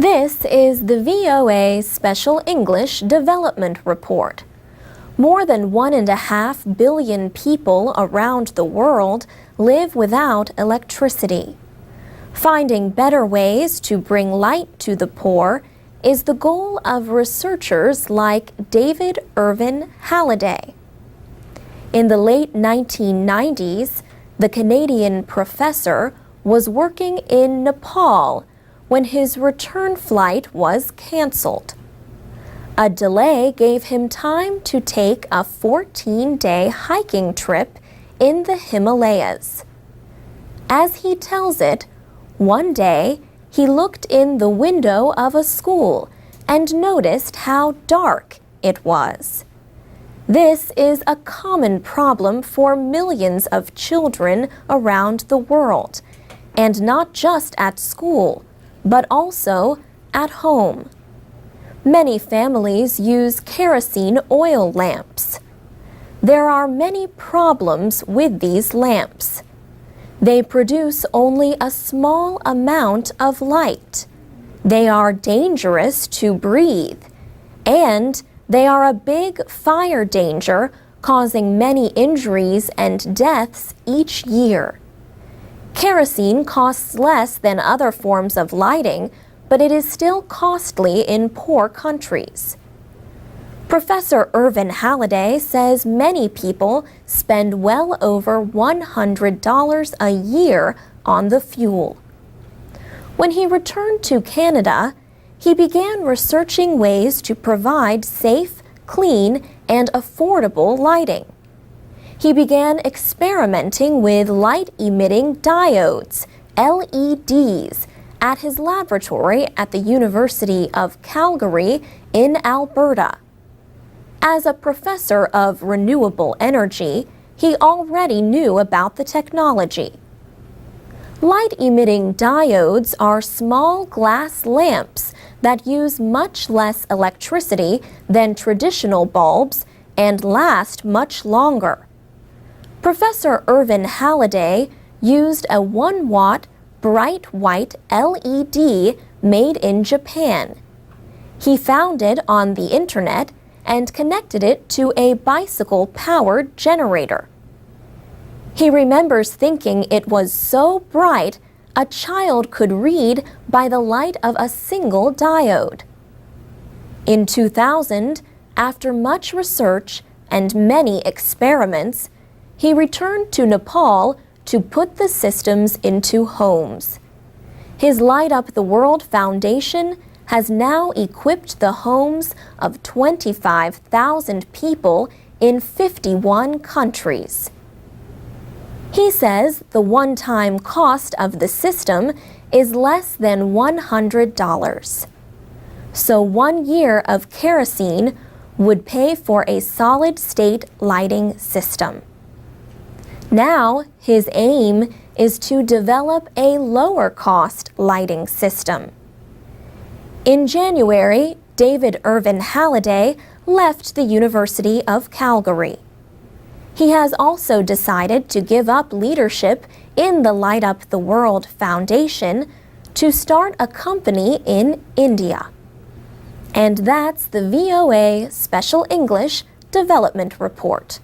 This is the VOA Special English Development Report. More than 1.5 billion people around the world live without electricity. Finding better ways to bring light to the poor is the goal of researchers like David Irvin Halliday. In the late 1990s, the Canadian professor was working in Nepal when his return flight was canceled. A delay gave him time to take a 14-day hiking trip in the Himalayas. As he tells it, one day he looked in the window of a school and noticed how dark it was. This is a common problem for millions of children around the world, and not just at school, but also at home. Many families use kerosene oil lamps. There are many problems with these lamps. They produce only a small amount of light. They are dangerous to breathe, and they are a big fire danger, causing many injuries and deaths each year. Kerosene costs less than other forms of lighting, but it is still costly in poor countries. Professor Irvin Halliday says many people spend well over $100 a year on the fuel. When he returned to Canada, he began researching ways to provide safe, clean, and affordable lighting. He began experimenting with light-emitting diodes, LEDs, at his laboratory at the University of Calgary in Alberta. As a professor of renewable energy, he already knew about the technology. Light-emitting diodes are small glass lamps that use much less electricity than traditional bulbs and last much longer. Professor Irvin Halliday used a 1-watt bright white LED made in Japan. He found it on the internet and connected it to a bicycle-powered generator. He remembers thinking it was so bright a child could read by the light of a single diode. In 2000, after much research and many experiments, he returned to Nepal to put the systems into homes. His Light Up the World Foundation has now equipped the homes of 25,000 people in 51 countries. He says the one-time cost of the system is less than $100. So 1 year of kerosene would pay for a solid-state lighting system. Now, his aim is to develop a lower-cost lighting system. In January, David Irvin Halliday left the University of Calgary. He has also decided to give up leadership in the Light Up the World Foundation to start a company in India. And that's the VOA Special English Development Report.